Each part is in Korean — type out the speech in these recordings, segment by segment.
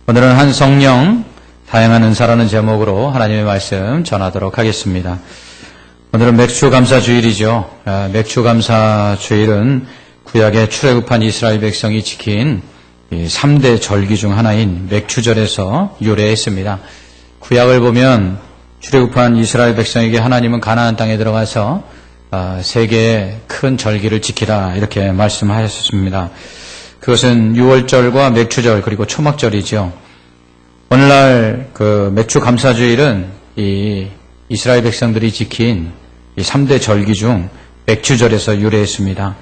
오늘은 한 성령 다양한 은사라는 제목으로 하나님의 말씀 전하도록 하겠습니다. 오늘은 맥추감사주일이죠. 맥추감사주일은 구약의 출애굽한 이스라엘 백성이 지킨 3대 절기 중 하나인 맥추절에서 유래했습니다. 구약을 보면 출애굽한 이스라엘 백성에게 하나님은 가나안 땅에 들어가서 세 개의 큰 절기를 지키라 이렇게 말씀하셨습니다. 그것은 유월절과 맥추절 그리고 초막절이죠. 오늘날 그 맥추감사주일은 이 이스라엘 백성들이 지킨 이 3대 절기 중 맥추절에서 유래했습니다.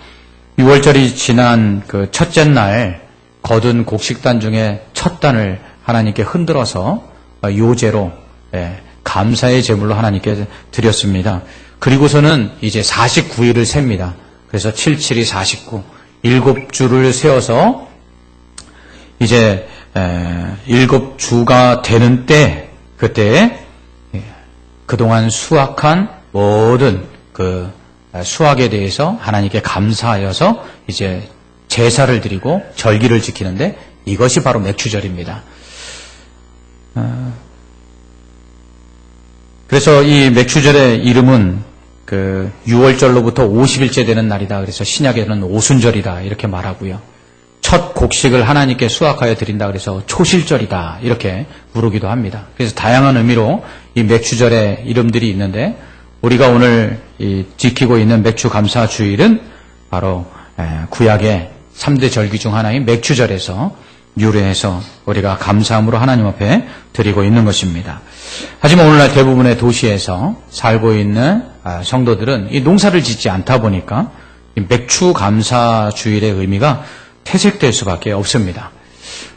유월절이 지난 그 첫째 날 거둔 곡식단 중에 첫 단을 하나님께 흔들어서 요제로 감사의 제물로 하나님께 드렸습니다. 그리고서는 이제 49일을 셉니다. 그래서 77이 49, 7주를 세워서 이제 7주가 되는 때 그때 그동안 수확한 모든 그 수확에 대해서 하나님께 감사하여서 이제 제사를 드리고 절기를 지키는데 이것이 바로 맥추절입니다. 그래서 이 맥추절의 이름은 그 6월절로부터 50일째 되는 날이다. 그래서 신약에는 오순절이다 이렇게 말하고요. 첫 곡식을 하나님께 수확하여 드린다. 그래서 초실절이다 이렇게 부르기도 합니다. 그래서 다양한 의미로 이 맥추절의 이름들이 있는데 우리가 오늘 지키고 있는 맥추감사주일은 바로 구약의 3대 절기 중 하나인 맥추절에서 유래해서 우리가 감사함으로 하나님 앞에 드리고 있는 것입니다. 하지만 오늘날 대부분의 도시에서 살고 있는 성도들은 이 농사를 짓지 않다 보니까 이 맥추감사주일의 의미가 퇴색될 수밖에 없습니다.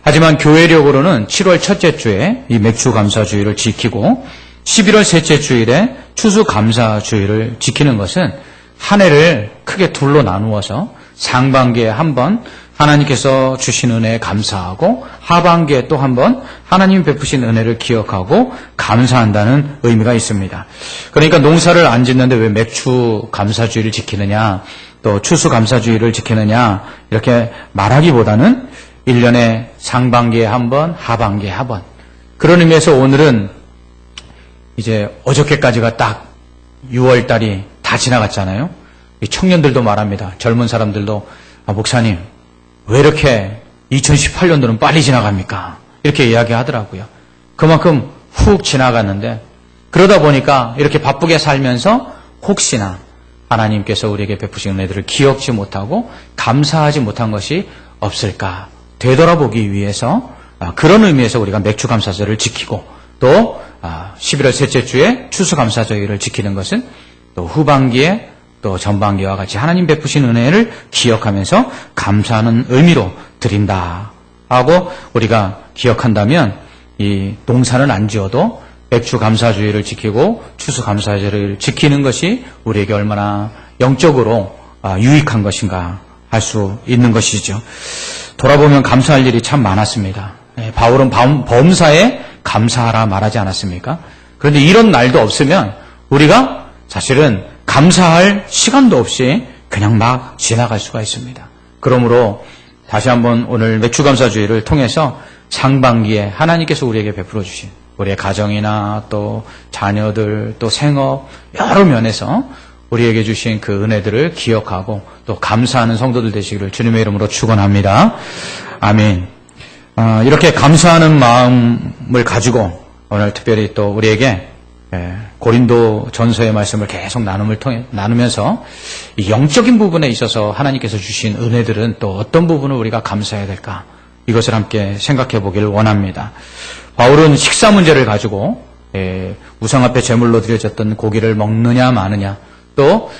하지만 교회력으로는 7월 첫째 주에 이 맥추감사주일을 지키고 11월 셋째 주일에 추수감사주일을 지키는 것은 한 해를 크게 둘로 나누어서 상반기에 한 번 하나님께서 주신 은혜에 감사하고 하반기에 또 한 번 하나님 베푸신 은혜를 기억하고 감사한다는 의미가 있습니다. 그러니까 농사를 안 짓는데 왜 맥추감사주일을 지키느냐 또 추수감사주일을 지키느냐 이렇게 말하기보다는 1년에 상반기에 한 번 하반기에 한 번 그런 의미에서 오늘은 이제 어저께까지가 딱 6월달이 다 지나갔잖아요. 이 청년들도 말합니다. 젊은 사람들도 목사님 왜 이렇게 2018년도는 빨리 지나갑니까? 이렇게 이야기하더라고요. 그만큼 훅 지나갔는데 그러다 보니까 이렇게 바쁘게 살면서 혹시나 하나님께서 우리에게 베푸신 은혜들을 기억지 못하고 감사하지 못한 것이 없을까 되돌아보기 위해서 그런 의미에서 우리가 맥추감사절을 지키고 또 11월 셋째 주에 추수감사절을 지키는 것은 또 후반기에 또 전반기와 같이 하나님 베푸신 은혜를 기억하면서 감사하는 의미로 드린다 하고 우리가 기억한다면 이 농사는 안 지어도 맥추감사주일을 지키고 추수감사절을 지키는 것이 우리에게 얼마나 영적으로 유익한 것인가 할 수 있는 것이죠. 돌아보면 감사할 일이 참 많았습니다. 바울은 범사에 감사하라 말하지 않았습니까? 그런데 이런 날도 없으면 우리가 사실은 감사할 시간도 없이 그냥 막 지나갈 수가 있습니다. 그러므로 다시 한번 오늘 맥추감사주일을 통해서 상반기에 하나님께서 우리에게 베풀어 주신 우리의 가정이나 또 자녀들 또 생업 여러 면에서 우리에게 주신 그 은혜들을 기억하고 또 감사하는 성도들 되시기를 주님의 이름으로 축원합니다. 아멘. 이렇게 감사하는 마음을 가지고 오늘 특별히 또 우리에게 고린도 전서의 말씀을 계속 나누면서 이 영적인 부분에 있어서 하나님께서 주신 은혜들은 또 어떤 부분을 우리가 감사해야 될까 이것을 함께 생각해 보기를 원합니다. 바울은 식사 문제를 가지고 우상 앞에 제물로 드려졌던 고기를 먹느냐 마느냐 또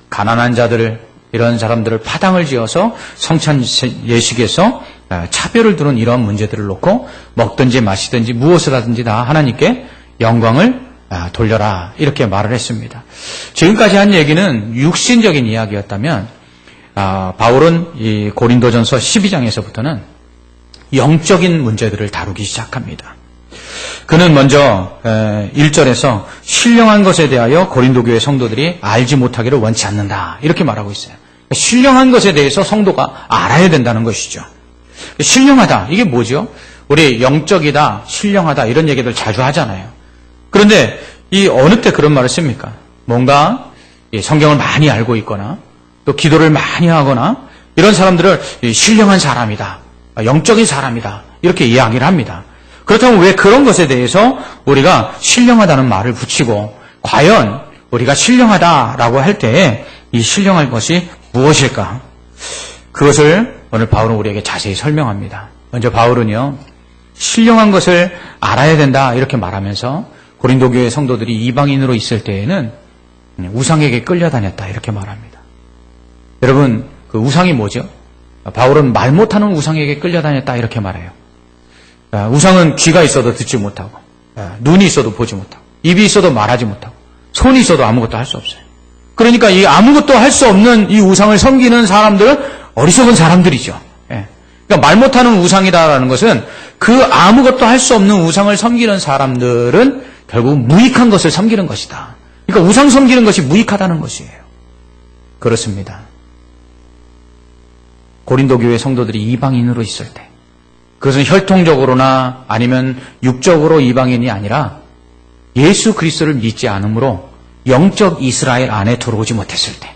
가난한 자들 이런 사람들을 파당을 지어서 성찬 예식에서 차별을 두는 이러한 문제들을 놓고 먹든지 마시든지 무엇을 하든지 다 하나님께 영광을 돌려라 이렇게 말을 했습니다. 지금까지 한 얘기는 육신적인 이야기였다면 바울은 이 고린도전서 12장에서부터는 영적인 문제들을 다루기 시작합니다. 그는 먼저 1절에서 신령한 것에 대하여 고린도 교회 성도들이 알지 못하기를 원치 않는다 이렇게 말하고 있어요. 신령한 것에 대해서 성도가 알아야 된다는 것이죠. 신령하다 이게 뭐죠? 우리 영적이다, 신령하다 이런 얘기들 자주 하잖아요. 그런데 이 어느 때 그런 말을 씁니까? 뭔가 성경을 많이 알고 있거나 또 기도를 많이 하거나 이런 사람들을 신령한 사람이다, 영적인 사람이다 이렇게 이야기를 합니다. 그렇다면 왜 그런 것에 대해서 우리가 신령하다는 말을 붙이고 과연 우리가 신령하다라고 할 때에 이 신령할 것이 무엇일까? 그것을 오늘 바울은 우리에게 자세히 설명합니다. 먼저 바울은요, 신령한 것을 알아야 된다 이렇게 말하면서 고린도 교회 성도들이 이방인으로 있을 때에는 우상에게 끌려다녔다 이렇게 말합니다. 여러분, 그 우상이 뭐죠? 바울은 말 못하는 우상에게 끌려다녔다 이렇게 말해요. 우상은 귀가 있어도 듣지 못하고, 눈이 있어도 보지 못하고, 입이 있어도 말하지 못하고, 손이 있어도 아무것도 할 수 없어요. 그러니까 이 아무것도 할 수 없는 이 우상을 섬기는 사람들은 어리석은 사람들이죠. 그러니까 말 못하는 우상이다라는 것은 그 아무것도 할 수 없는 우상을 섬기는 사람들은 결국 무익한 것을 섬기는 것이다. 그러니까 우상 섬기는 것이 무익하다는 것이에요. 그렇습니다. 고린도 교회 성도들이 이방인으로 있을 때 그것은 혈통적으로나 아니면 육적으로 이방인이 아니라 예수 그리스도를 믿지 않으므로 영적 이스라엘 안에 들어오지 못했을 때,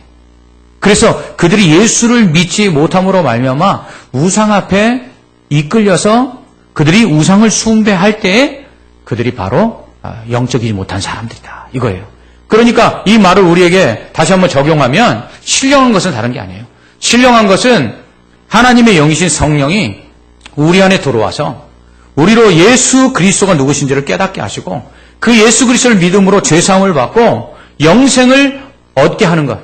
그래서 그들이 예수를 믿지 못함으로 말미암아 우상 앞에 이끌려서 그들이 우상을 숭배할 때에 그들이 바로 영적이지 못한 사람들이다 이거예요. 그러니까 이 말을 우리에게 다시 한번 적용하면 신령한 것은 다른 게 아니에요. 신령한 것은 하나님의 영이신 성령이 우리 안에 들어와서 우리로 예수 그리스도가 누구신지를 깨닫게 하시고 그 예수 그리스도를 믿음으로 죄사함을 받고 영생을 얻게 하는 것.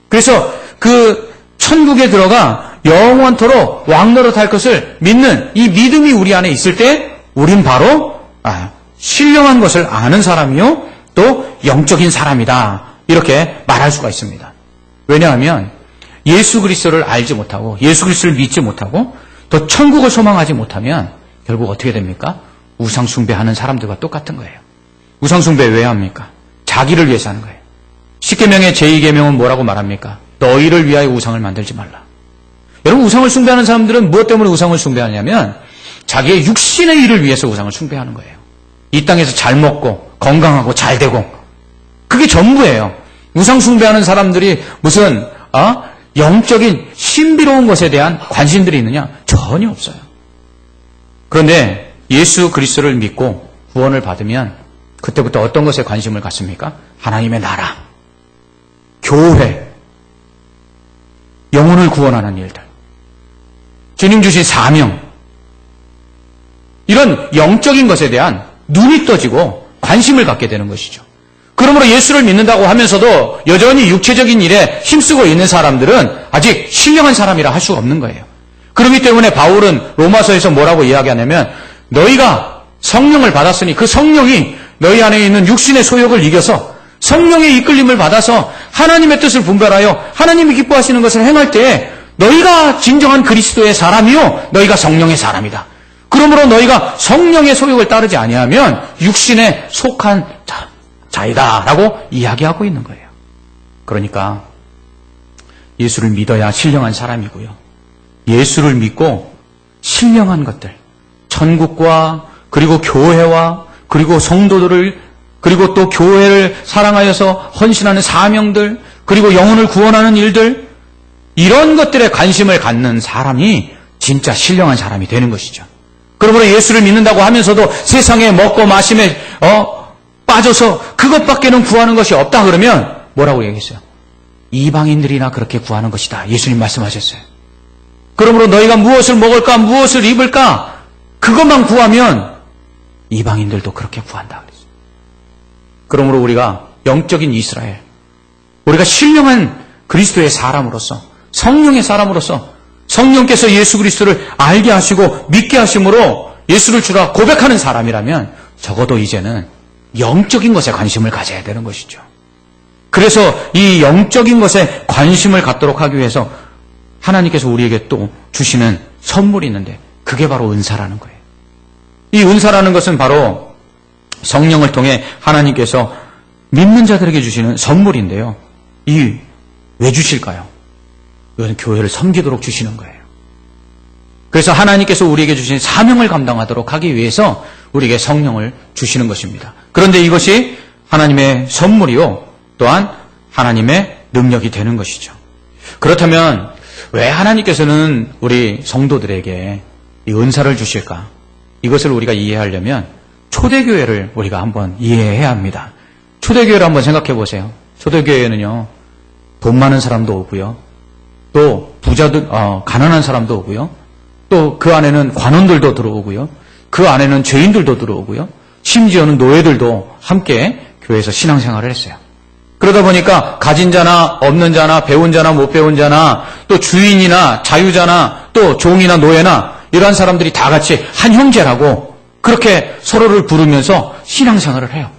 그래서 그 천국에 들어가 영원토록 왕노릇 할 것을 믿는 이 믿음이 우리 안에 있을 때 우린 바로 신령한 것을 아는 사람이요 또 영적인 사람이다 이렇게 말할 수가 있습니다. 왜냐하면 예수 그리스도를 알지 못하고 예수 그리스도를 믿지 못하고 또 천국을 소망하지 못하면 결국 어떻게 됩니까? 우상 숭배하는 사람들과 똑같은 거예요. 우상 숭배 왜 합니까? 자기를 위해서 하는 거예요. 10계명의 제2계명은 뭐라고 말합니까? 너희를 위하여 우상을 만들지 말라. 여러분, 우상을 숭배하는 사람들은 무엇 때문에 우상을 숭배하냐면 자기의 육신의 일을 위해서 우상을 숭배하는 거예요. 이 땅에서 잘 먹고 건강하고 잘 되고 그게 전부예요. 우상 숭배하는 사람들이 무슨 영적인 신비로운 것에 대한 관심들이 있느냐? 전혀 없어요. 그런데 예수 그리스도를 믿고 구원을 받으면 그때부터 어떤 것에 관심을 갖습니까? 하나님의 나라, 교회, 영혼을 구원하는 일들, 주님 주신 사명, 이런 영적인 것에 대한 눈이 떠지고 관심을 갖게 되는 것이죠. 그러므로 예수를 믿는다고 하면서도 여전히 육체적인 일에 힘쓰고 있는 사람들은 아직 신령한 사람이라 할 수가 없는 거예요. 그렇기 때문에 바울은 로마서에서 뭐라고 이야기하냐면 너희가 성령을 받았으니 그 성령이 너희 안에 있는 육신의 소욕을 이겨서 성령의 이끌림을 받아서 하나님의 뜻을 분별하여 하나님이 기뻐하시는 것을 행할 때에 너희가 진정한 그리스도의 사람이요 너희가 성령의 사람이다. 그러므로 너희가 성령의 소욕을 따르지 아니하면 육신에 속한 자이다라고 이야기하고 있는 거예요. 그러니까 예수를 믿어야 신령한 사람이고요. 예수를 믿고 신령한 것들, 천국과 그리고 교회와 그리고 성도들을 그리고 또 교회를 사랑하여서 헌신하는 사명들 그리고 영혼을 구원하는 일들 이런 것들에 관심을 갖는 사람이 진짜 신령한 사람이 되는 것이죠. 그러므로 예수를 믿는다고 하면서도 세상에 먹고 마심에 빠져서 그것밖에는 구하는 것이 없다 그러면 뭐라고 얘기했어요? 이방인들이나 그렇게 구하는 것이다. 예수님 말씀하셨어요. 그러므로 너희가 무엇을 먹을까 무엇을 입을까 그것만 구하면 이방인들도 그렇게 구한다 그랬어요. 그러므로 우리가 영적인 이스라엘, 우리가 신령한 그리스도의 사람으로서 성령의 사람으로서 성령께서 예수 그리스도를 알게 하시고 믿게 하심으로 예수를 주라 고백하는 사람이라면 적어도 이제는 영적인 것에 관심을 가져야 되는 것이죠. 그래서 이 영적인 것에 관심을 갖도록 하기 위해서 하나님께서 우리에게 또 주시는 선물이 있는데 그게 바로 은사라는 거예요. 이 은사라는 것은 바로 성령을 통해 하나님께서 믿는 자들에게 주시는 선물인데요. 왜 주실까요? 이것은 교회를 섬기도록 주시는 거예요. 그래서 하나님께서 우리에게 주신 사명을 감당하도록 하기 위해서 우리에게 성령을 주시는 것입니다. 그런데 이것이 하나님의 선물이요, 또한 하나님의 능력이 되는 것이죠. 그렇다면 왜 하나님께서는 우리 성도들에게 이 은사를 주실까? 이것을 우리가 이해하려면 초대교회를 우리가 한번 이해해야 합니다. 초대교회를 한번 생각해 보세요. 초대교회는요, 돈 많은 사람도 오고요, 또 부자들, 가난한 사람도 오고요, 또 그 안에는 관원들도 들어오고요, 그 안에는 죄인들도 들어오고요, 심지어는 노예들도 함께 교회에서 신앙생활을 했어요. 그러다 보니까 가진 자나 없는 자나 배운 자나 못 배운 자나 또 주인이나 자유자나 또 종이나 노예나 이러한 사람들이 다 같이 한 형제라고 그렇게 서로를 부르면서 신앙생활을 해요.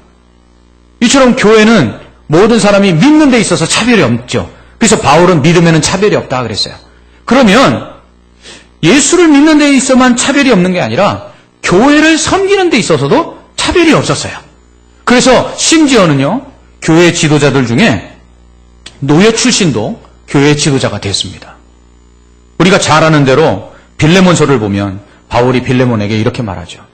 이처럼 교회는 모든 사람이 믿는 데 있어서 차별이 없죠. 그래서 바울은 믿음에는 차별이 없다 그랬어요. 그러면 예수를 믿는 데 있어만 차별이 없는 게 아니라 교회를 섬기는 데 있어서도 차별이 없었어요. 그래서 심지어는요, 교회 지도자들 중에 노예 출신도 교회 지도자가 됐습니다. 우리가 잘 아는 대로 빌레몬서를 보면 바울이 빌레몬에게 이렇게 말하죠.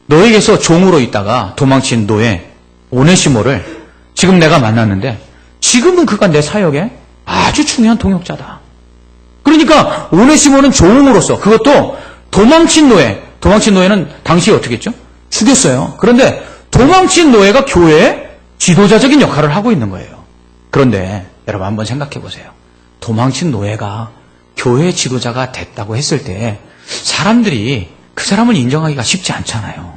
너에게서 종으로 있다가 도망친 노예 오네시모를 지금 내가 만났는데 지금은 그가 내 사역에 아주 중요한 동역자다. 그러니까 오네시모는 종으로서, 그것도 도망친 노예는 당시에 어떻게 했죠? 죽였어요. 그런데 도망친 노예가 교회의 지도자적인 역할을 하고 있는 거예요. 그런데 여러분 한번 생각해 보세요. 도망친 노예가 교회 지도자가 됐다고 했을 때 사람들이 그 사람을 인정하기가 쉽지 않잖아요.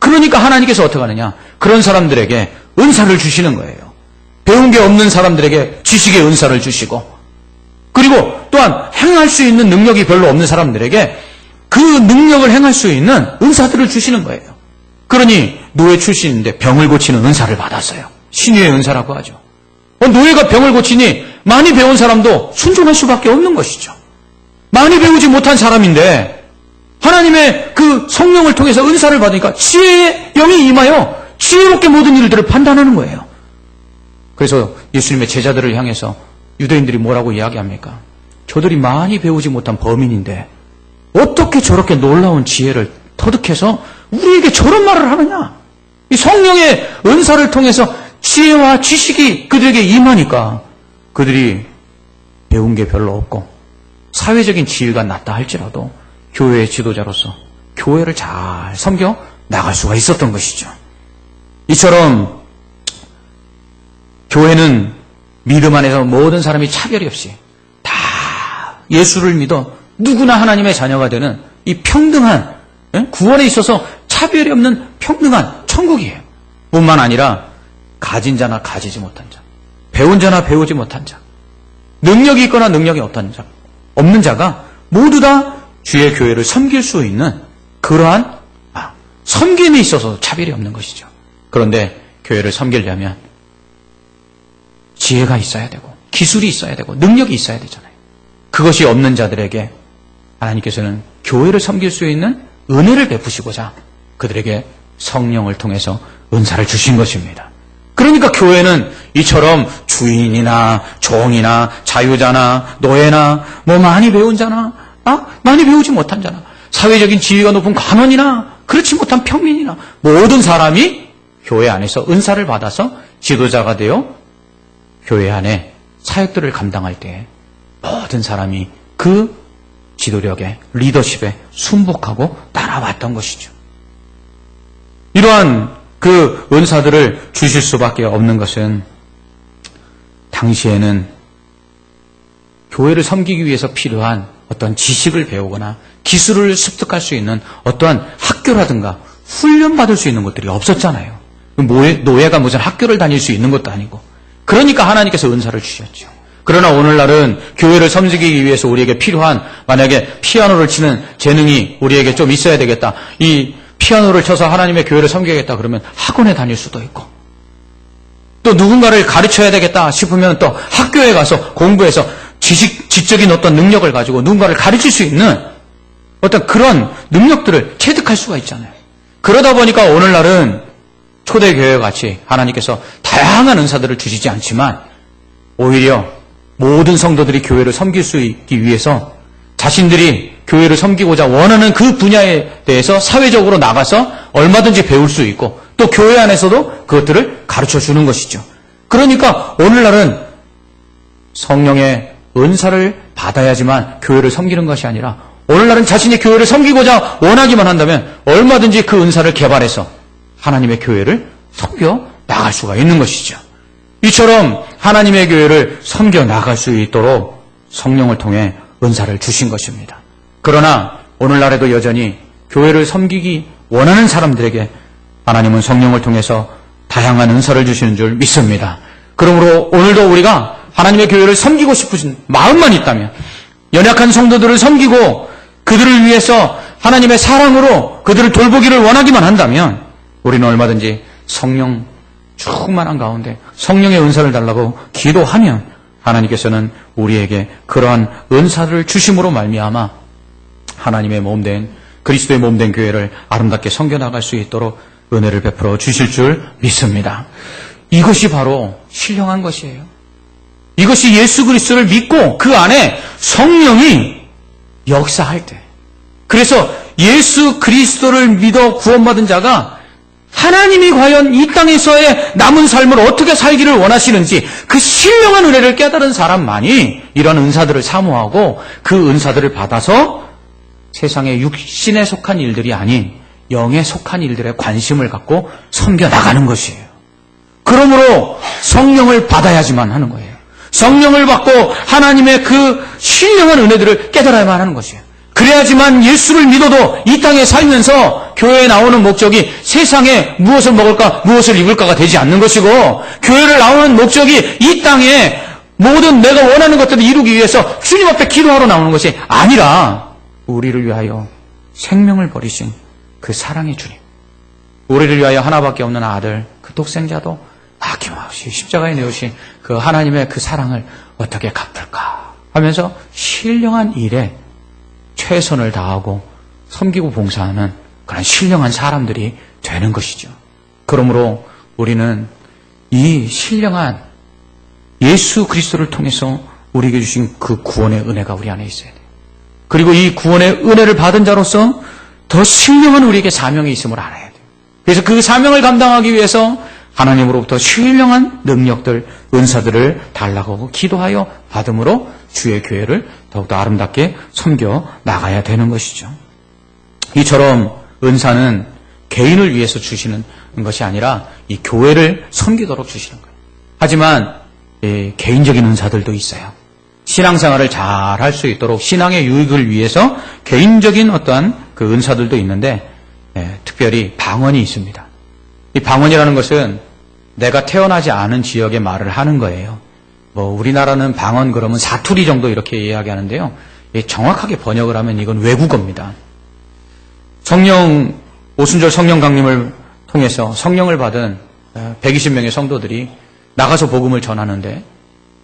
그러니까 하나님께서 어떻게 하느냐? 그런 사람들에게 은사를 주시는 거예요. 배운 게 없는 사람들에게 지식의 은사를 주시고, 그리고 또한 행할 수 있는 능력이 별로 없는 사람들에게 그 능력을 행할 수 있는 은사들을 주시는 거예요. 그러니 노예 출신인데 병을 고치는 은사를 받았어요. 신유의 은사라고 하죠. 노예가 병을 고치니 많이 배운 사람도 순종할 수밖에 없는 것이죠. 많이 배우지 못한 사람인데 하나님의 그 성령을 통해서 은사를 받으니까 지혜의 영이 임하여 지혜롭게 모든 일들을 판단하는 거예요. 그래서 예수님의 제자들을 향해서 유대인들이 뭐라고 이야기합니까? 저들이 많이 배우지 못한 범인인데 어떻게 저렇게 놀라운 지혜를 터득해서 우리에게 저런 말을 하느냐? 이 성령의 은사를 통해서 지혜와 지식이 그들에게 임하니까 그들이 배운 게 별로 없고 사회적인 지위가 낮다 할지라도 교회의 지도자로서 교회를 잘 섬겨 나갈 수가 있었던 것이죠. 이처럼 교회는 믿음 안에서 모든 사람이 차별이 없이 다 예수를 믿어 누구나 하나님의 자녀가 되는 이 평등한, 구원에 있어서 차별이 없는 평등한 천국이에요. 뿐만 아니라 가진 자나 가지지 못한 자, 배운 자나 배우지 못한 자, 능력이 있거나 능력이 없는 자가 모두 다 주의 교회를 섬길 수 있는 그러한 섬김에 있어서 차별이 없는 것이죠. 그런데 교회를 섬기려면 지혜가 있어야 되고 기술이 있어야 되고 능력이 있어야 되잖아요. 그것이 없는 자들에게 하나님께서는 교회를 섬길 수 있는 은혜를 베푸시고자 그들에게 성령을 통해서 은사를 주신 것입니다. 그러니까 교회는 이처럼 주인이나 종이나 자유자나 노예나 뭐 많이 배운 자나 많이 배우지 못한 자나 사회적인 지위가 높은 관원이나 그렇지 못한 평민이나 모든 사람이 교회 안에서 은사를 받아서 지도자가 되어 교회 안에 사역들을 감당할 때 모든 사람이 그 지도력에 리더십에 순복하고 따라왔던 것이죠. 이러한 그 은사들을 주실 수밖에 없는 것은 당시에는 교회를 섬기기 위해서 필요한 어떤 지식을 배우거나 기술을 습득할 수 있는 어떠한 학교라든가 훈련받을 수 있는 것들이 없었잖아요. 노예가 무슨 학교를 다닐 수 있는 것도 아니고. 그러니까 하나님께서 은사를 주셨죠. 그러나 오늘날은 교회를 섬기기 위해서 우리에게 필요한, 만약에 피아노를 치는 재능이 우리에게 좀 있어야 되겠다. 이 피아노를 쳐서 하나님의 교회를 섬기겠다 그러면 학원에 다닐 수도 있고, 또 누군가를 가르쳐야 되겠다 싶으면 또 학교에 가서 공부해서 지적인 어떤 능력을 가지고 누군가를 가르칠 수 있는 어떤 그런 능력들을 체득할 수가 있잖아요. 그러다 보니까 오늘날은 초대교회 같이 하나님께서 다양한 은사들을 주시지 않지만 오히려 모든 성도들이 교회를 섬길 수 있기 위해서 자신들이 교회를 섬기고자 원하는 그 분야에 대해서 사회적으로 나가서 얼마든지 배울 수 있고 또 교회 안에서도 그것들을 가르쳐 주는 것이죠. 그러니까 오늘날은 성령의 은사를 받아야지만 교회를 섬기는 것이 아니라 오늘날은 자신이 교회를 섬기고자 원하기만 한다면 얼마든지 그 은사를 개발해서 하나님의 교회를 섬겨 나갈 수가 있는 것이죠. 이처럼 하나님의 교회를 섬겨 나갈 수 있도록 성령을 통해 은사를 주신 것입니다. 그러나 오늘날에도 여전히 교회를 섬기기 원하는 사람들에게 하나님은 성령을 통해서 다양한 은사를 주시는 줄 믿습니다. 그러므로 오늘도 우리가 하나님의 교회를 섬기고 싶으신 마음만 있다면 연약한 성도들을 섬기고 그들을 위해서 하나님의 사랑으로 그들을 돌보기를 원하기만 한다면 우리는 얼마든지 성령 충만한 가운데 성령의 은사를 달라고 기도하면 하나님께서는 우리에게 그러한 은사를 주심으로 말미암아 하나님의 몸된 그리스도의 몸된 교회를 아름답게 섬겨나갈 수 있도록 은혜를 베풀어 주실 줄 믿습니다. 이것이 바로 신령한 것이에요. 이것이 예수 그리스도를 믿고 그 안에 성령이 역사할 때, 그래서 예수 그리스도를 믿어 구원받은 자가 하나님이 과연 이 땅에서의 남은 삶을 어떻게 살기를 원하시는지 그 신령한 은혜를 깨달은 사람만이 이런 은사들을 사모하고 그 은사들을 받아서 세상의 육신에 속한 일들이 아닌 영에 속한 일들에 관심을 갖고 섬겨 나가는 것이에요. 그러므로 성령을 받아야지만 하는 거예요. 성령을 받고 하나님의 그 신령한 은혜들을 깨달아야만 하는 것이에요. 그래야지만 예수를 믿어도 이 땅에 살면서 교회에 나오는 목적이 세상에 무엇을 먹을까, 무엇을 입을까가 되지 않는 것이고, 교회를 나오는 목적이 이 땅에 모든 내가 원하는 것들을 이루기 위해서 주님 앞에 기도하러 나오는 것이 아니라 우리를 위하여 생명을 버리신 그 사랑의 주님, 우리를 위하여 하나밖에 없는 아들, 그 독생자도 아낌없이 십자가에 내오신 그 하나님의 그 사랑을 어떻게 갚을까 하면서 신령한 일에 최선을 다하고 섬기고 봉사하는 그런 신령한 사람들이 되는 것이죠. 그러므로 우리는 이 신령한 예수 그리스도를 통해서 우리에게 주신 그 구원의 은혜가 우리 안에 있어야 돼요. 그리고 이 구원의 은혜를 받은 자로서 더 신령한 우리에게 사명이 있음을 알아야 돼요. 그래서 그 사명을 감당하기 위해서 하나님으로부터 신령한 능력들, 은사들을 달라고 기도하여 받음으로 주의 교회를 더욱더 아름답게 섬겨 나가야 되는 것이죠. 이처럼 은사는 개인을 위해서 주시는 것이 아니라 이 교회를 섬기도록 주시는 거예요. 하지만 개인적인 은사들도 있어요. 신앙생활을 잘 할 수 있도록 신앙의 유익을 위해서 개인적인 어떠한 그 은사들도 있는데 특별히 방언이 있습니다. 이 방언이라는 것은 내가 태어나지 않은 지역의 말을 하는 거예요. 우리나라는 방언 그러면 사투리 정도 이렇게 이야기하는데요. 정확하게 번역을 하면 이건 외국어입니다. 오순절 성령 강림을 통해서 성령을 받은 120명의 성도들이 나가서 복음을 전하는데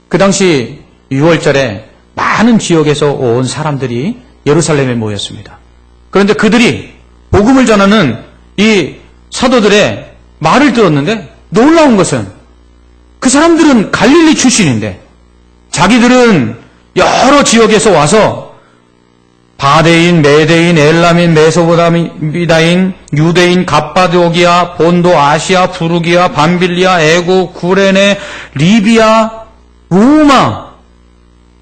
그 당시 6월절에 많은 지역에서 온 사람들이 예루살렘에 모였습니다. 그런데 그들이 복음을 전하는 이 사도들의 말을 들었는데 놀라운 것은 그 사람들은 갈릴리 출신인데 자기들은 여러 지역에서 와서 바데인, 메데인, 엘람인, 메소포타미아인, 유대인, 갑바도기아, 본도, 아시아, 부르기아, 밤빌리아, 애국, 구레네, 리비아, 로마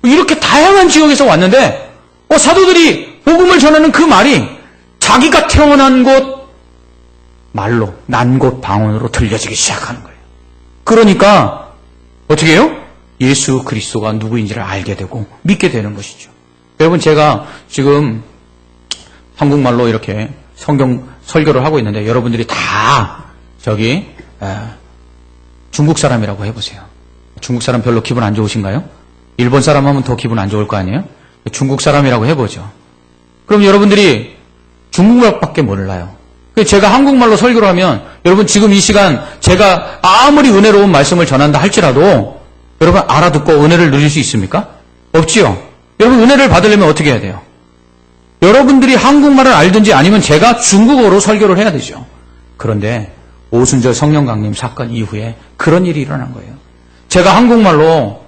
이렇게 다양한 지역에서 왔는데 사도들이 복음을 전하는 그 말이 자기가 태어난 곳 말로 난 곳 방언으로 들려지기 시작하는 거예요. 그러니까 어떻게 해요? 예수 그리스도가 누구인지를 알게 되고 믿게 되는 것이죠. 여러분 제가 지금 한국말로 이렇게 성경 설교를 하고 있는데 여러분들이 다 중국 사람이라고 해보세요. 중국 사람 별로 기분 안 좋으신가요? 일본 사람 하면 더 기분 안 좋을 거 아니에요? 중국 사람이라고 해보죠. 그럼 여러분들이 중국말밖에 몰라요. 제가 한국말로 설교를 하면 여러분 지금 이 시간 제가 아무리 은혜로운 말씀을 전한다 할지라도 여러분 알아듣고 은혜를 누릴 수 있습니까? 없지요. 여러분 은혜를 받으려면 어떻게 해야 돼요? 여러분들이 한국말을 알든지 아니면 제가 중국어로 설교를 해야 되죠. 그런데 오순절 성령 강림 사건 이후에 그런 일이 일어난 거예요. 제가 한국말로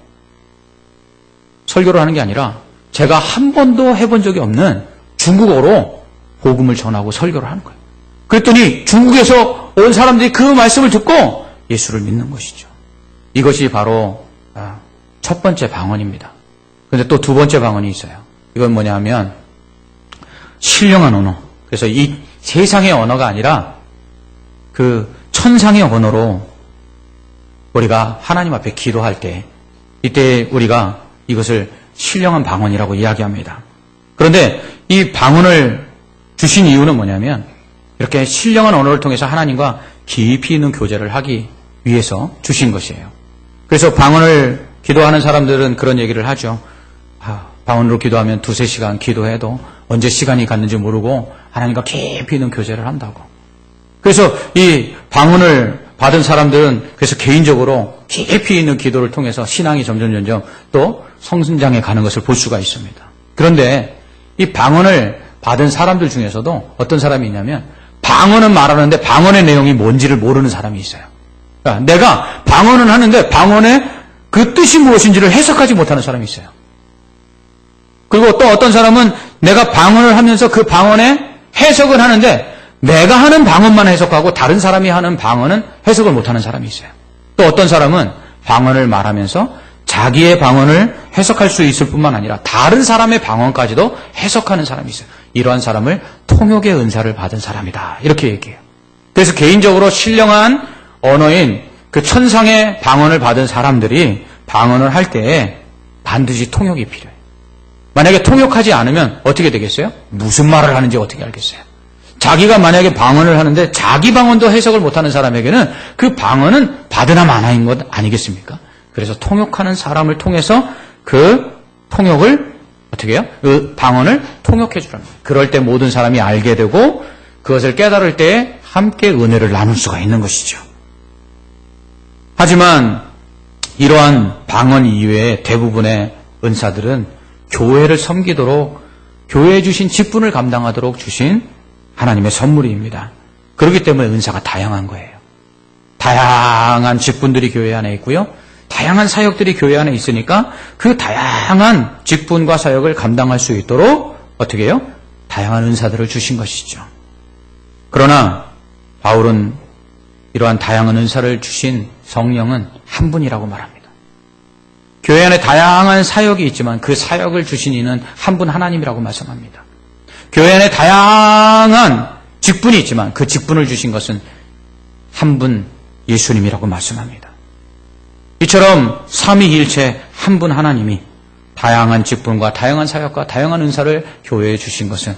설교를 하는 게 아니라 제가 한 번도 해본 적이 없는 중국어로 복음을 전하고 설교를 하는 거예요. 그랬더니 중국에서 온 사람들이 그 말씀을 듣고 예수를 믿는 것이죠. 이것이 바로 첫 번째 방언입니다. 그런데 또 두 번째 방언이 있어요. 이건 뭐냐면 신령한 언어. 그래서 이 세상의 언어가 아니라 그 천상의 언어로 우리가 하나님 앞에 기도할 때 이때 우리가 이것을 신령한 방언이라고 이야기합니다. 그런데 이 방언을 주신 이유는 뭐냐면 이렇게 신령한 언어를 통해서 하나님과 깊이 있는 교제를 하기 위해서 주신 것이에요. 그래서 방언을 기도하는 사람들은 그런 얘기를 하죠. 방언으로 기도하면 2-3시간 기도해도 언제 시간이 갔는지 모르고 하나님과 깊이 있는 교제를 한다고. 그래서 이 방언을 받은 사람들은 그래서 개인적으로 깊이 있는 기도를 통해서 신앙이 점점 또 성장해 가는 것을 볼 수가 있습니다. 그런데 이 방언을 받은 사람들 중에서도 어떤 사람이 있냐면 방언은 말하는데 방언의 내용이 뭔지를 모르는 사람이 있어요. 그러니까 내가 방언은 하는데 방언의 그 뜻이 무엇인지를 해석하지 못하는 사람이 있어요. 그리고 또 어떤 사람은 내가 방언을 하면서 그 방언의 해석을 하는데 내가 하는 방언만 해석하고 다른 사람이 하는 방언은 해석을 못하는 사람이 있어요. 또 어떤 사람은 방언을 말하면서 자기의 방언을 해석할 수 있을 뿐만 아니라 다른 사람의 방언까지도 해석하는 사람이 있어요. 이러한 사람을 통역의 은사를 받은 사람이다. 이렇게 얘기해요. 그래서 개인적으로 신령한 언어인 그 천상의 방언을 받은 사람들이 방언을 할 때에 반드시 통역이 필요해요. 만약에 통역하지 않으면 어떻게 되겠어요? 무슨 말을 하는지 어떻게 알겠어요? 자기가 만약에 방언을 하는데 자기 방언도 해석을 못하는 사람에게는 그 방언은 받으나 마나인 것 아니겠습니까? 그래서 통역하는 사람을 통해서 그 통역을 어떻게 해요? 그 방언을 통역해 주라는 거예요. 그럴 때 모든 사람이 알게 되고 그것을 깨달을 때 함께 은혜를 나눌 수가 있는 것이죠. 하지만 이러한 방언 이외의 대부분의 은사들은 교회를 섬기도록 교회에 주신 직분을 감당하도록 주신 하나님의 선물입니다. 그렇기 때문에 은사가 다양한 거예요. 다양한 직분들이 교회 안에 있고요. 다양한 사역들이 교회 안에 있으니까 그 다양한 직분과 사역을 감당할 수 있도록 어떻게 해요? 다양한 은사들을 주신 것이죠. 그러나 바울은 이러한 다양한 은사를 주신 성령은 한 분이라고 말합니다. 교회 안에 다양한 사역이 있지만 그 사역을 주신 이는 한 분 하나님이라고 말씀합니다. 교회 안에 다양한 직분이 있지만 그 직분을 주신 것은 한 분 예수님이라고 말씀합니다. 이처럼 삼위일체 한 분 하나님이 다양한 직분과 다양한 사역과 다양한 은사를 교회에 주신 것은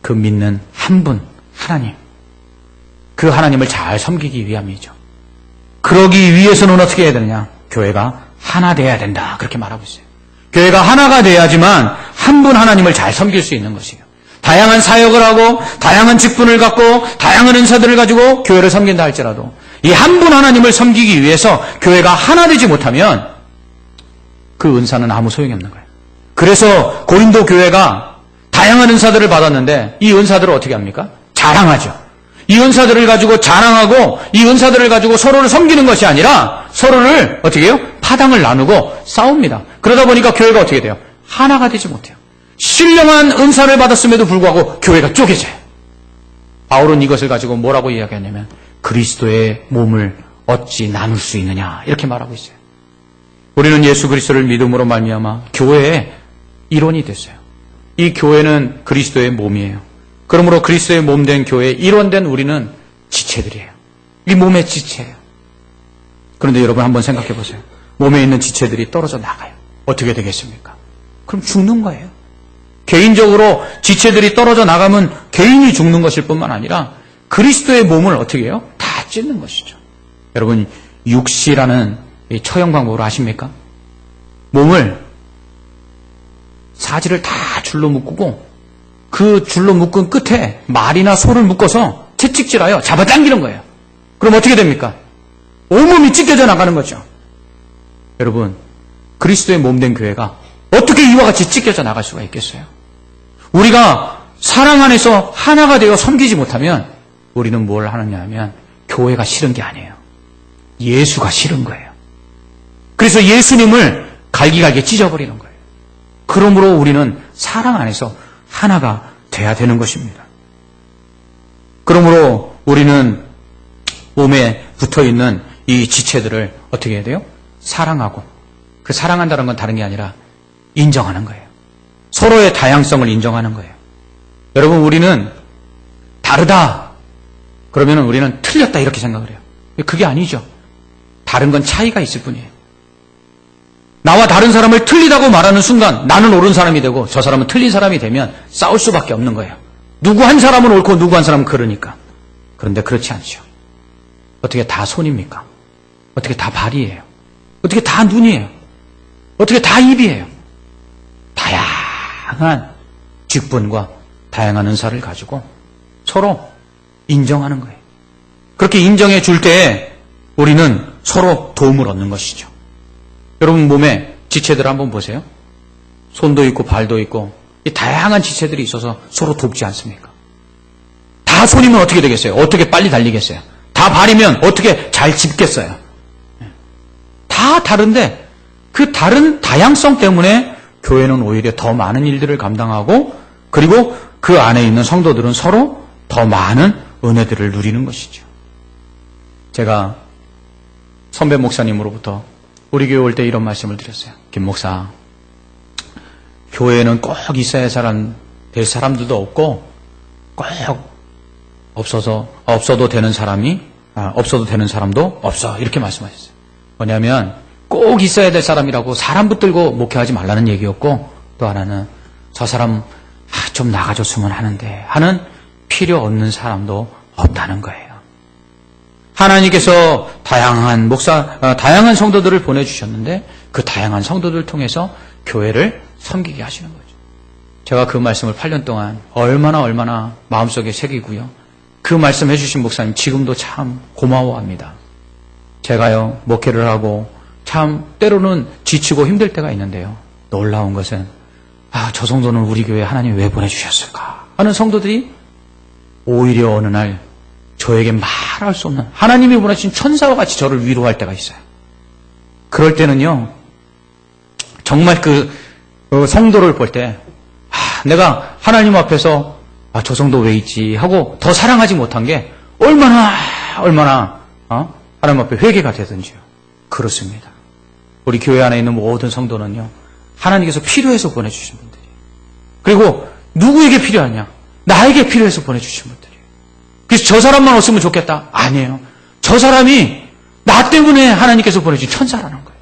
그 믿는 한 분 하나님, 그 하나님을 잘 섬기기 위함이죠. 그러기 위해서는 어떻게 해야 되느냐? 교회가 하나 돼야 된다. 그렇게 말하고 있어요. 교회가 하나가 돼야지만 한 분 하나님을 잘 섬길 수 있는 것이에요. 다양한 사역을 하고 다양한 직분을 갖고 다양한 은사들을 가지고 교회를 섬긴다 할지라도 이 한 분 하나님을 섬기기 위해서 교회가 하나 되지 못하면 그 은사는 아무 소용이 없는 거예요. 그래서 고린도 교회가 다양한 은사들을 받았는데 이 은사들을 어떻게 합니까? 자랑하죠. 이 은사들을 가지고 자랑하고 이 은사들을 가지고 서로를 섬기는 것이 아니라 서로를 어떻게 해요? 파당을 나누고 싸웁니다. 그러다 보니까 교회가 어떻게 돼요? 하나가 되지 못해요. 신령한 은사를 받았음에도 불구하고 교회가 쪼개져요. 바울은 이것을 가지고 뭐라고 이야기하냐면 그리스도의 몸을 어찌 나눌 수 있느냐 이렇게 말하고 있어요. 우리는 예수 그리스도를 믿음으로 말미암아 교회의 일원이 됐어요. 이 교회는 그리스도의 몸이에요. 그러므로 그리스도의 몸된 교회의 일원된 우리는 지체들이에요. 이 몸의 지체예요. 그런데 여러분 한번 생각해 보세요. 몸에 있는 지체들이 떨어져 나가요. 어떻게 되겠습니까? 그럼 죽는 거예요. 개인적으로 지체들이 떨어져 나가면 개인이 죽는 것일 뿐만 아니라 그리스도의 몸을 어떻게 해요? 다 찢는 것이죠. 여러분 육시라는 이 처형 방법을 아십니까? 몸을 사지를 다 줄로 묶고 그 줄로 묶은 끝에 말이나 소를 묶어서 채찍질하여 잡아당기는 거예요. 그럼 어떻게 됩니까? 온몸이 찢겨져 나가는 거죠. 여러분 그리스도의 몸된 교회가 어떻게 이와 같이 찢겨져 나갈 수가 있겠어요? 우리가 사랑 안에서 하나가 되어 섬기지 못하면 우리는 뭘 하느냐 하면 교회가 싫은 게 아니에요. 예수가 싫은 거예요. 그래서 예수님을 갈기갈기 찢어버리는 거예요. 그러므로 우리는 사랑 안에서 하나가 돼야 되는 것입니다. 그러므로 우리는 몸에 붙어있는 이 지체들을 어떻게 해야 돼요? 사랑하고, 그 사랑한다는 건 다른 게 아니라 인정하는 거예요. 서로의 다양성을 인정하는 거예요. 여러분, 우리는 다르다 그러면 우리는 틀렸다 이렇게 생각을 해요. 그게 아니죠. 다른 건 차이가 있을 뿐이에요. 나와 다른 사람을 틀리다고 말하는 순간 나는 옳은 사람이 되고 저 사람은 틀린 사람이 되면 싸울 수밖에 없는 거예요. 누구 한 사람은 옳고 누구 한 사람은 그러니까. 그런데 그렇지 않죠. 어떻게 다 손입니까? 어떻게 다 발이에요? 어떻게 다 눈이에요? 어떻게 다 입이에요? 다양한 직분과 다양한 은사를 가지고 서로 인정하는 거예요. 그렇게 인정해 줄 때에 우리는 서로 도움을 얻는 것이죠. 여러분 몸에 지체들 한번 보세요. 손도 있고 발도 있고 이 다양한 지체들이 있어서 서로 돕지 않습니까? 다 손이면 어떻게 되겠어요? 어떻게 빨리 달리겠어요? 다 발이면 어떻게 잘 짚겠어요? 다 다른데 그 다른 다양성 때문에 교회는 오히려 더 많은 일들을 감당하고 그리고 그 안에 있는 성도들은 서로 더 많은 은혜들을 누리는 것이죠. 제가 선배 목사님으로부터 우리 교회 올 때 이런 말씀을 드렸어요. 김 목사, 교회에는 꼭 있어야 될 사람들도 없고 꼭 없어도 되는 사람도 없어. 이렇게 말씀하셨어요. 뭐냐면 꼭 있어야 될 사람이라고 사람 붙들고 목회하지 말라는 얘기였고 또 하나는 저 사람 좀 나가줬으면 하는데 하는 필요 없는 사람도 없다는 거예요. 하나님께서 다양한 성도들을 보내주셨는데 그 다양한 성도들을 통해서 교회를 섬기게 하시는 거죠. 제가 그 말씀을 8년 동안 얼마나 마음속에 새기고요. 그 말씀 해주신 목사님 지금도 참 고마워합니다. 제가요 목회를 하고 참 때로는 지치고 힘들 때가 있는데요. 놀라운 것은 저 성도는 우리 교회에 하나님 왜 보내주셨을까 하는 성도들이 오히려 어느 날 저에게 말할 수 없는 하나님이 보내신 천사와 같이 저를 위로할 때가 있어요. 그럴 때는요 정말 그 성도를 볼 때 내가 하나님 앞에서 저 성도 왜 있지 하고 더 사랑하지 못한 게 얼마나 하나님 앞에 회개가 되든지요. 그렇습니다. 우리 교회 안에 있는 모든 성도는요 하나님께서 필요해서 보내주신 분들이에요. 그리고 누구에게 필요하냐? 나에게 필요해서 보내주신 분들이에요. 그래서 저 사람만 없으면 좋겠다? 아니에요. 저 사람이 나 때문에 하나님께서 보내주신 천사라는 거예요.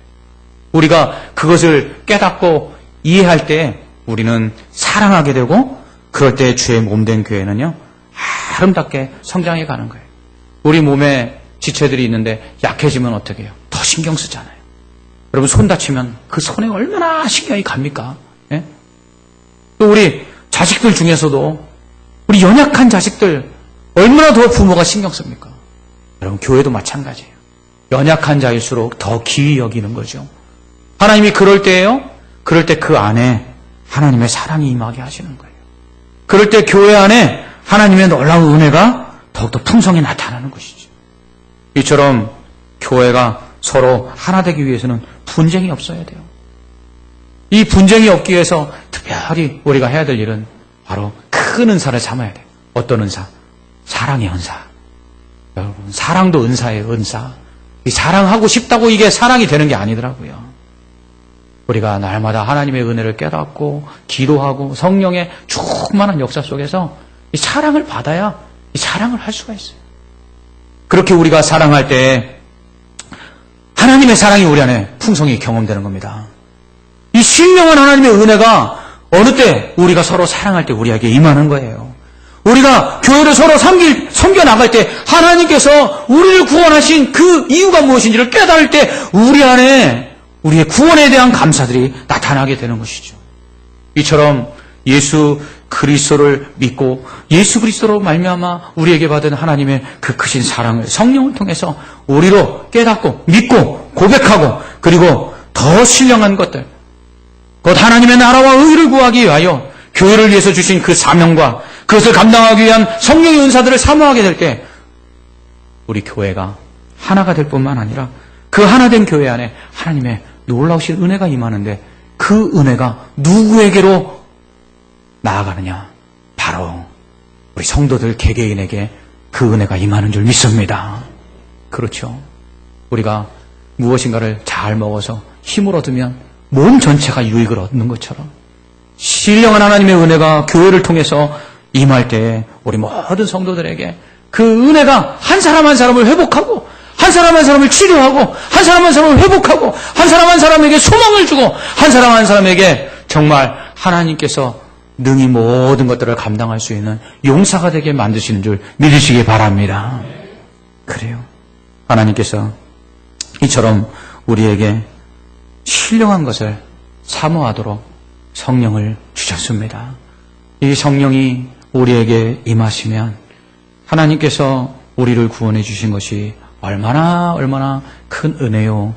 우리가 그것을 깨닫고 이해할 때 우리는 사랑하게 되고 그럴 때 주의 몸된 교회는요 아름답게 성장해 가는 거예요. 우리 몸에 지체들이 있는데 약해지면 어떻게 해요? 더 신경 쓰잖아요. 여러분 손 다치면 그 손에 얼마나 신경이 갑니까? 예? 또 우리 자식들 중에서도 우리 연약한 자식들 얼마나 더 부모가 신경 씁니까? 여러분 교회도 마찬가지예요. 연약한 자일수록 더 귀히 여기는 거죠. 하나님이 그럴 때예요. 그럴 때 그 안에 하나님의 사랑이 임하게 하시는 거예요. 그럴 때 교회 안에 하나님의 놀라운 은혜가 더욱더 풍성히 나타나는 것이죠. 이처럼 교회가 서로 하나 되기 위해서는 분쟁이 없어야 돼요. 이 분쟁이 없기 위해서 특별히 우리가 해야 될 일은 바로 큰 은사를 삼아야 돼요. 어떤 은사? 사랑의 은사. 여러분 사랑도 은사예요. 은사. 이 사랑하고 싶다고 이게 사랑이 되는 게 아니더라고요. 우리가 날마다 하나님의 은혜를 깨닫고 기도하고 성령의 충만한 역사 속에서 이 사랑을 받아야 이 사랑을 할 수가 있어요. 그렇게 우리가 사랑할 때 하나님의 사랑이 우리 안에 풍성히 경험되는 겁니다. 이 신령한 하나님의 은혜가 어느 때 우리가 서로 사랑할 때 우리에게 임하는 거예요. 우리가 교회를 서로 섬겨 나갈 때 하나님께서 우리를 구원하신 그 이유가 무엇인지를 깨달을 때 우리 안에 우리의 구원에 대한 감사들이 나타나게 되는 것이죠. 이처럼 예수 그리스도를 믿고 예수 그리스도로 말미암아 우리에게 받은 하나님의 그 크신 사랑을 성령을 통해서 우리로 깨닫고 믿고 고백하고 그리고 더 신령한 것들 곧 하나님의 나라와 의를 구하기 위하여 교회를 위해서 주신 그 사명과 그것을 감당하기 위한 성령의 은사들을 사모하게 될 때 우리 교회가 하나가 될 뿐만 아니라 그 하나된 교회 안에 하나님의 놀라우신 은혜가 임하는데 그 은혜가 누구에게로 나아가느냐? 바로 우리 성도들 개개인에게 그 은혜가 임하는 줄 믿습니다. 그렇죠. 우리가 무엇인가를 잘 먹어서 힘을 얻으면 몸 전체가 유익을 얻는 것처럼 신령한 하나님의 은혜가 교회를 통해서 임할 때에 우리 모든 성도들에게 그 은혜가 한 사람 한 사람을 회복하고 한 사람 한 사람을 치료하고 한 사람 한 사람을 회복하고 한 사람 한 사람에게 소망을 주고 한 사람 한 사람에게 정말 하나님께서 능히 모든 것들을 감당할 수 있는 용사가 되게 만드시는 줄 믿으시기 바랍니다. 그래요. 하나님께서 이처럼 우리에게 신령한 것을 사모하도록 성령을 주셨습니다. 이 성령이 우리에게 임하시면 하나님께서 우리를 구원해 주신 것이 얼마나 큰 은혜요.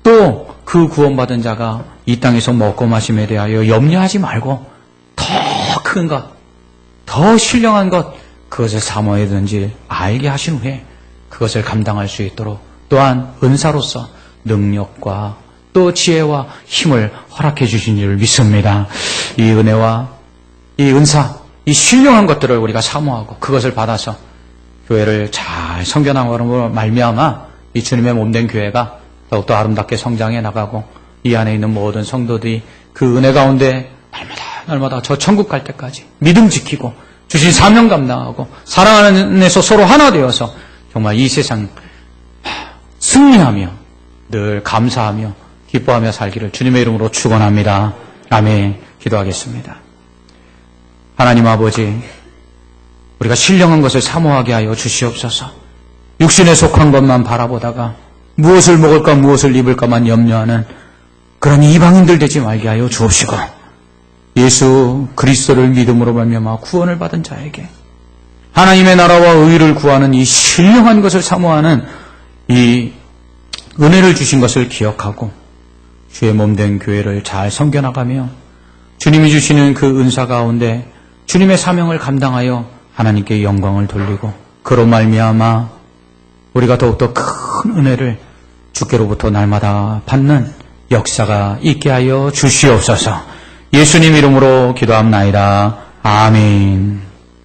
또 그 구원받은 자가 이 땅에서 먹고 마심에 대하여 염려하지 말고 더 큰 것, 더 신령한 것, 그것을 사모해야 되는지 알게 하신 후에 그것을 감당할 수 있도록 또한 은사로서 능력과 또 지혜와 힘을 허락해 주신 줄 믿습니다. 이 은혜와 이 은사, 이 신령한 것들을 우리가 사모하고 그것을 받아서 교회를 잘 섬겨나가므로 말미암아 이 주님의 몸된 교회가 더욱더 아름답게 성장해 나가고 이 안에 있는 모든 성도들이 그 은혜 가운데 날마다 저 천국 갈 때까지 믿음 지키고 주신 사명 감당하고 사랑 안에서 서로 하나 되어서 정말 이 세상 승리하며 늘 감사하며 기뻐하며 살기를 주님의 이름으로 축원합니다. 아멘. 기도하겠습니다. 하나님 아버지, 우리가 신령한 것을 사모하게 하여 주시옵소서. 육신에 속한 것만 바라보다가 무엇을 먹을까 무엇을 입을까만 염려하는 그런 이방인들 되지 말게 하여 주옵시고 예수 그리스도를 믿음으로 말미암아 구원을 받은 자에게 하나님의 나라와 의를 구하는 이 신령한 것을 사모하는 이 은혜를 주신 것을 기억하고 주의 몸된 교회를 잘 섬겨나가며 주님이 주시는 그 은사 가운데 주님의 사명을 감당하여 하나님께 영광을 돌리고 그로 말미암아 우리가 더욱더 큰 은혜를 주께로부터 날마다 받는 역사가 있게 하여 주시옵소서. 예수님 이름으로 기도합나이다. 아멘.